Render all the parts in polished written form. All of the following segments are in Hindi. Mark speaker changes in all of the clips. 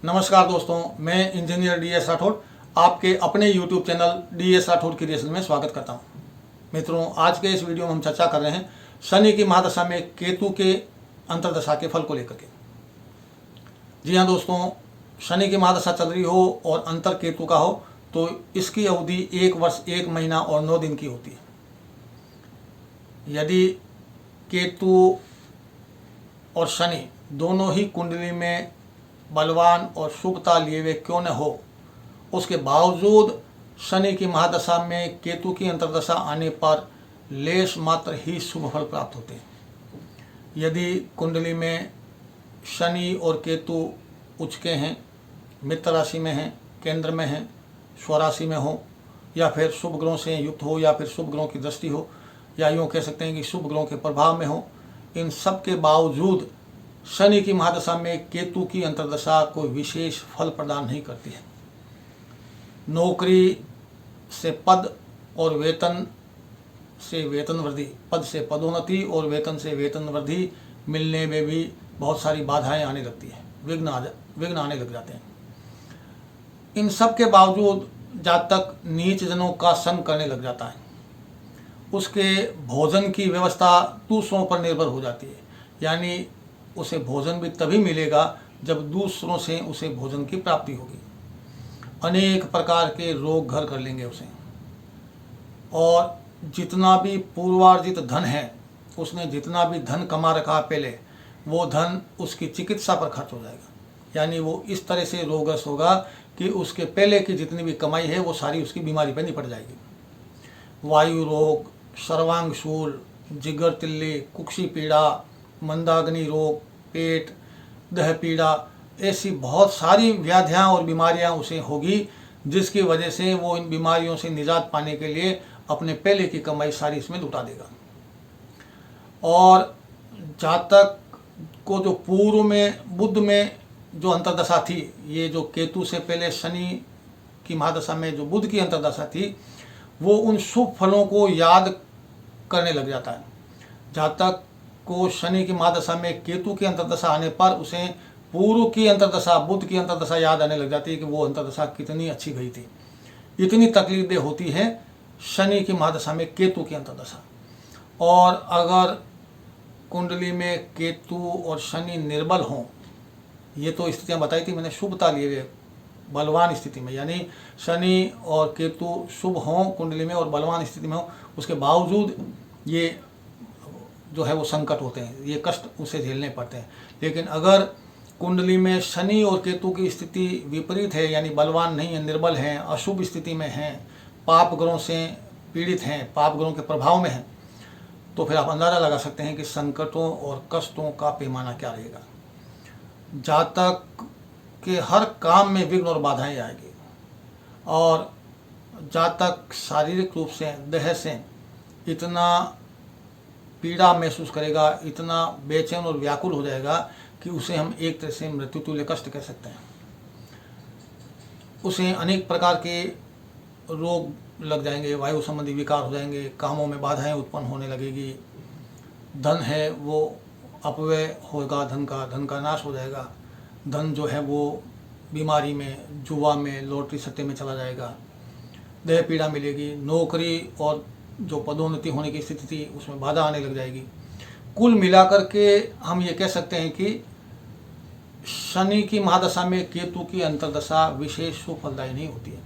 Speaker 1: नमस्कार दोस्तों, मैं इंजीनियर DS राठौड़ आपके अपने YouTube channel DS Rathore creation में स्वागत करता हूं। मित्रों, आज के इस वीडियो में हम चर्चा कर रहे हैं शनि की महादशा में केतु के अंतर्दशा के फल को लेकर के। जी हाँ दोस्तों, शनि की महादशा चल रही हो और अंतर केतु का हो तो इसकी अवधि 1 वर्ष 1 महीना और 9 दिन की होती है। यदि केतु और शनि दोनों ही कुंडली में बलवान और शुभता लिए हुए क्यों न हो, उसके बावजूद शनि की महादशा में केतु की अंतर्दशा आने पर लेश मात्र ही शुभ फल प्राप्त होते हैं। यदि कुंडली में शनि और केतु उचके हैं, मित्र राशि में हैं, केंद्र में हैं, स्वराशि में हो, या फिर शुभ ग्रहों से युक्त हो, या फिर शुभ ग्रहों की दृष्टि हो, या यूँ कह सकते हैं कि शुभ ग्रहों के प्रभाव में हो, इन सब के बावजूद शनि की महादशा में केतु की अंतर्दशा कोई विशेष फल प्रदान नहीं करती है। नौकरी से पद और वेतन से वेतन वृद्धि, पद से पदोन्नति और वेतन से वेतन वृद्धि मिलने में भी बहुत सारी बाधाएं आने लगती हैं, विघ्न आने लग जाते हैं। इन सब के बावजूद जातक नीच जनों का संग करने लग जाता है। उसके भोजन की व्यवस्था दूसरों पर निर्भर हो जाती है, यानी उसे भोजन भी तभी मिलेगा जब दूसरों से उसे भोजन की प्राप्ति होगी। अनेक प्रकार के रोग घर कर लेंगे उसे, और जितना भी पूर्वार्जित धन है, उसने जितना भी धन कमा रखा पहले, वो धन उसकी चिकित्सा पर खर्च हो जाएगा। यानी वो इस तरह से रोगग्रस्त होगा कि उसके पहले की जितनी भी कमाई है वो सारी उसकी बीमारी पर निपट जाएगी। वायु रोग, सर्वांग शूल, जिगर तिल्ली, कुक्षी पीड़ा, मंदाग्नि रोग, पेट, दह पीड़ा, ऐसी बहुत सारी व्याधियाँ और बीमारियाँ उसे होगी, जिसकी वजह से वो इन बीमारियों से निजात पाने के लिए अपने पहले की कमाई सारी इसमें लुटा देगा। और जातक को जो पूर्व में बुध में जो अंतर्दशा थी, ये जो केतु से पहले शनि की महादशा में जो बुध की अंतर्दशा थी, वो उन शुभ फलों को याद करने लग जाता है। जातक को शनि की महादशा में केतु की अंतर्दशा आने पर उसे पूर्व की अंतर्दशा, बुध की अंतर्दशा याद आने लग जाती है कि वो अंतर्दशा कितनी अच्छी गई थी। इतनी तकलीफदेह होती है शनि की महादशा में केतु की अंतर्दशा। और अगर कुंडली में केतु और शनि निर्बल हों, ये तो स्थितियाँ बताई थी मैंने शुभता लिए हुए बलवान स्थिति में, यानी शनि और केतु शुभ हों कुंडली में और बलवान स्थिति में हो, उसके बावजूद ये जो है वो संकट होते हैं, ये कष्ट उसे झेलने पड़ते हैं। लेकिन अगर कुंडली में शनि और केतु की स्थिति विपरीत है, यानी बलवान नहीं है, निर्बल हैं, अशुभ स्थिति में हैं, पाप ग्रहों से पीड़ित हैं, पाप ग्रहों के प्रभाव में हैं, तो फिर आप अंदाज़ा लगा सकते हैं कि संकटों और कष्टों का पैमाना क्या रहेगा। जातक के हर काम में विघ्न और बाधाएं आएगी, और जातक शारीरिक रूप से, देह से इतना पीड़ा महसूस करेगा, इतना बेचैन और व्याकुल हो जाएगा कि उसे हम एक तरह से मृत्यु तुल्य कष्ट कह सकते हैं। उसे अनेक प्रकार के रोग लग जाएंगे, वायु संबंधी विकार हो जाएंगे, कामों में बाधाएं उत्पन्न होने लगेगी, धन है वो अपव्यय होगा, धन का नाश हो जाएगा, धन जो है वो बीमारी में, जुआ में, लॉटरी सट्टे में चला जाएगा, देह पीड़ा मिलेगी, नौकरी और जो पदोन्नति होने की स्थिति थी उसमें बाधा आने लग जाएगी। कुल मिलाकर के हम ये कह सकते हैं कि शनि की महादशा में केतु की अंतर्दशा विशेष शुभ फलदायी नहीं होती है।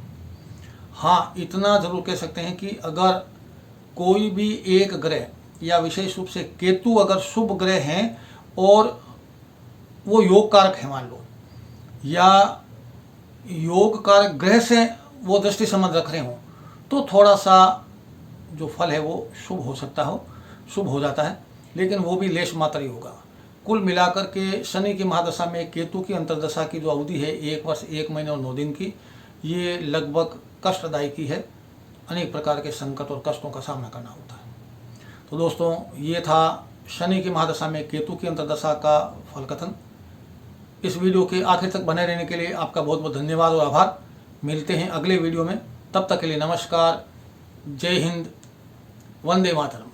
Speaker 1: हाँ, इतना जरूर कह सकते हैं कि अगर कोई भी एक ग्रह, या विशेष रूप से केतु अगर शुभ ग्रह हैं और वो योग कारक है मान लो, या योग कारक ग्रह से वो दृष्टि संबंध रख रहे हों, तो थोड़ा सा जो फल है वो शुभ हो सकता हो, शुभ हो जाता है, लेकिन वो भी लेश मात्र ही होगा। कुल मिलाकर के शनि की महादशा में केतु की अंतर्दशा की जो अवधि है 1 वर्ष 1 महीने और 9 दिन की, ये लगभग कष्टदायी की है। अनेक प्रकार के संकट और कष्टों का सामना करना होता है। तो दोस्तों, ये था शनि की महादशा में केतु की अंतर्दशा का फल कथन। इस वीडियो के आखिर तक बने रहने के लिए आपका बहुत बहुत धन्यवाद और आभार। मिलते हैं अगले वीडियो में, तब तक के लिए नमस्कार, जय हिंद, वंदे मातरम।